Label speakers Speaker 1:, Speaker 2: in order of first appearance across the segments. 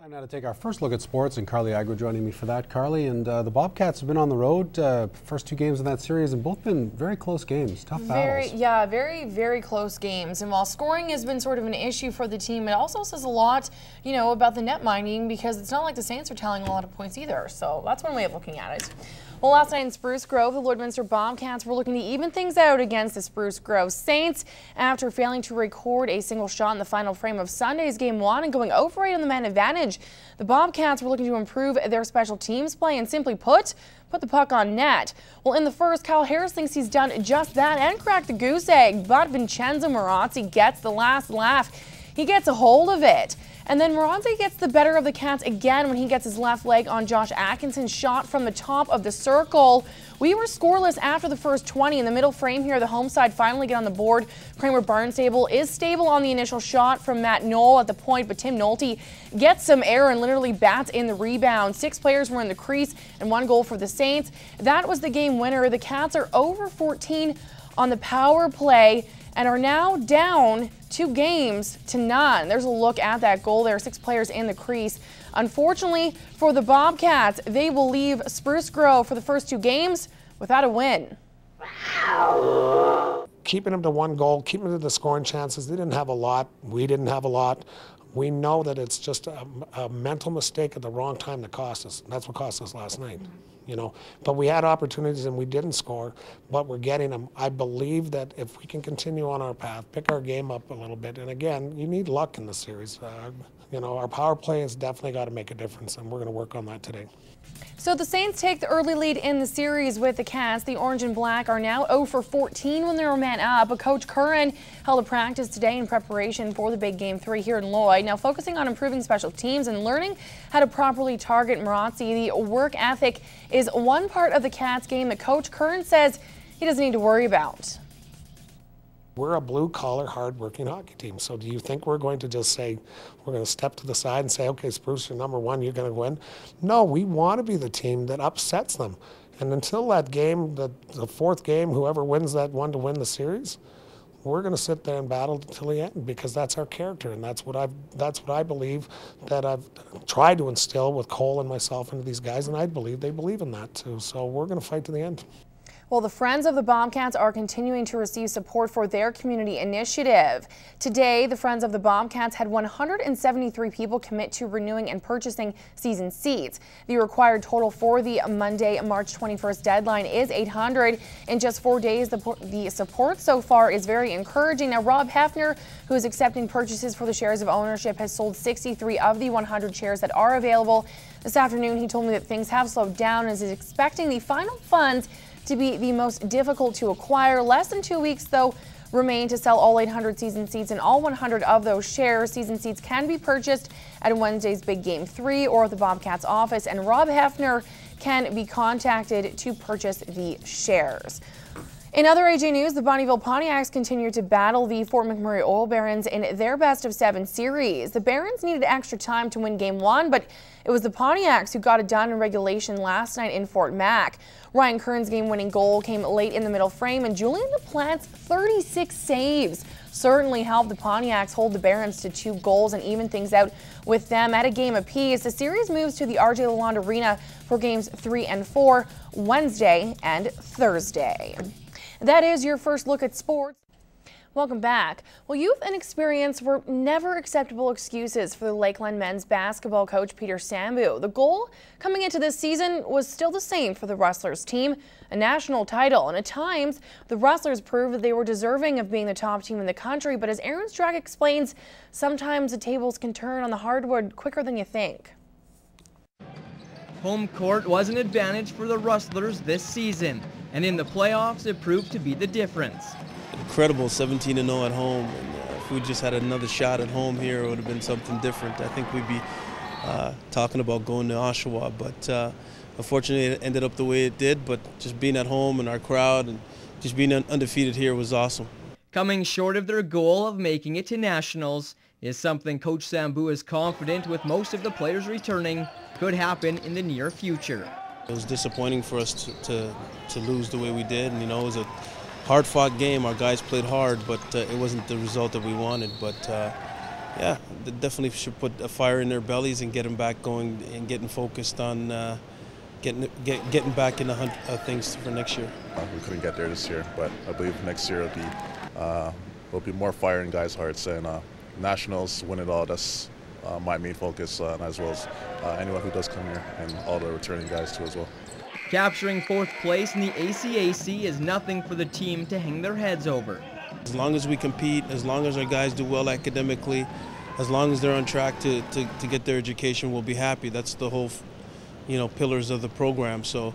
Speaker 1: Time now to take our first look at sports, and Carly Agro joining me for that. Carly, and the Bobcats have been on the road first two games in that series, and both been very close games, tough battles.
Speaker 2: Yeah, very close games. And while scoring has been sort of an issue for the team, it also says a lot, about the net minding, because it's not like the Saints are tallying a lot of points either. So that's one way of looking at it. Well, last night in Spruce Grove, the Lloydminster Bobcats were looking to even things out against the Spruce Grove Saints after failing to record a single shot in the final frame of Sunday's Game 1 and going over 8 on the man advantage. The Bobcats were looking to improve their special teams play and simply put the puck on net. Well, in the first, Kyle Harris thinks he's done just that and cracked the goose egg, but Vincenzo Marazzi gets the last laugh. He gets a hold of it. And then Marazzi gets the better of the Cats again when he gets his left leg on Josh Atkinson's shot from the top of the circle. We were scoreless after the first 20. In the middle frame here, the home side finally get on the board. Kramer Barnstable is stable on the initial shot from Matt Knoll at the point, but Tim Nolte gets some air and literally bats in the rebound. 6 players were in the crease and 1 goal for the Saints. That was the game winner. The Cats are over 14 on the power play and are now down 2 games to none. There's a look at that goal there. 6 players in the crease. Unfortunately for the Bobcats, they will leave Spruce Grove for the first 2 games without a win.
Speaker 3: Keeping them to 1 goal, keeping them to the scoring chances. They didn't have a lot. We didn't have a lot. We know that it's just a mental mistake at the wrong time that cost us. That's what cost us last night. But we had opportunities and we didn't score, but we're getting them. I believe that if we can continue on our path, pick our game up a little bit, and again, you need luck in the series. Our power play has definitely got to make a difference, and we're going to work on that today.
Speaker 2: So the Saints take the early lead in the series with the Cats. The Orange and Black are now 0 for 14 when they were man up. But Coach Curran held a practice today in preparation for the big Game 3 here in Lloyd. Now focusing on improving special teams and learning how to properly target Marazzi. The work ethic is one part of the Cats game that Coach Curran says he doesn't need to worry about.
Speaker 3: We're a blue-collar, hard-working hockey team. So do you think we're going to just say, we're going to step to the side and say, okay, Spruce, you're number 1, you're going to win? No, we want to be the team that upsets them. And until that game, the 4th game, whoever wins that one to win the series, we're going to sit there and battle until the end, because that's our character, and that's what I believe that I've tried to instill with Cole and myself into these guys, and I believe they believe in that too. So we're going to fight to the end.
Speaker 2: Well, the Friends of the Bobcats are continuing to receive support for their community initiative. Today, the Friends of the Bobcats had 173 people commit to renewing and purchasing season seats. The required total for the Monday, March 21st deadline is 800. In just 4 days, the support so far is very encouraging. Now, Rob Hefner, who is accepting purchases for the shares of ownership, has sold 63 of the 100 shares that are available. This afternoon, he told me that things have slowed down as he's expecting the final funds to be the most difficult to acquire. Less than 2 weeks, though, remain to sell all 800 season seats, and all 100 of those shares. Season seats can be purchased at Wednesday's big Game 3 or at the Bobcats office, and Rob Hefner can be contacted to purchase the shares. In other AJ news, the Bonnyville Pontiacs continue to battle the Fort McMurray Oil Barons in their best-of-7 series. The Barons needed extra time to win Game 1, but it was the Pontiacs who got it done in regulation last night in Fort Mac. Ryan Curran's game-winning goal came late in the middle frame, and Julian LaPlante's 36 saves certainly helped the Pontiacs hold the Barons to 2 goals and even things out with them at a game apiece. The series moves to the RJ Lalonde Arena for Games 3 and 4 Wednesday and Thursday. That is your first look at sports. Welcome back. Well, youth and experience were never acceptable excuses for the Lakeland men's basketball coach Peter Sambu. The goal coming into this season was still the same for the Rustlers team, a national title. And at times, the Rustlers proved that they were deserving of being the top team in the country. But as Aaron Strack explains, sometimes the tables can turn on the hardwood quicker than you think.
Speaker 4: Home court was an advantage for the Rustlers this season, and in the playoffs it proved to be the difference.
Speaker 5: Incredible 17-0 at home, and if we just had another shot at home here, it would have been something different. I think we'd be talking about going to Oshawa, but unfortunately it ended up the way it did. But just being at home and our crowd and just being undefeated here was awesome.
Speaker 4: Coming short of their goal of making it to nationals is something Coach Sambu is confident, with most of the players returning, could happen in the near future.
Speaker 5: It was disappointing for us to lose the way we did, and it was a hard-fought game. Our guys played hard, but it wasn't the result that we wanted. But yeah, they definitely should put a fire in their bellies and get them back going and getting focused on getting back in the hunt of things for next year.
Speaker 6: We couldn't get there this year, but I believe next year will be more fire in guys' hearts, and nationals, win it all. That's my main focus, as well as anyone who does come here and all the returning guys too as well.
Speaker 4: Capturing 4th place in the ACAC is nothing for the team to hang their heads over.
Speaker 5: As long as we compete, as long as our guys do well academically, as long as they're on track to get their education, we'll be happy. That's the whole, pillars of the program. So,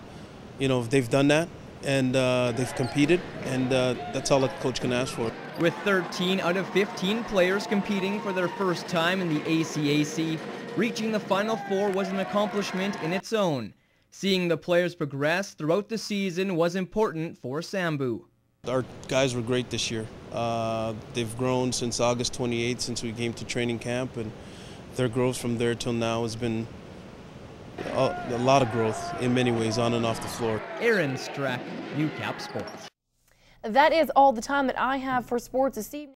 Speaker 5: if they've done that and they've competed, and that's all a coach can ask for.
Speaker 4: With 13 out of 15 players competing for their first time in the ACAC, reaching the Final Four was an accomplishment in its own. Seeing the players progress throughout the season was important for Sambu.
Speaker 5: Our guys were great this year. They've grown since August 28th, since we came to training camp, and their growth from there till now has been a lot of growth in many ways, on and off the floor.
Speaker 4: Aaron Strack, Newcap Sports.
Speaker 2: That is all the time that I have for sports this evening.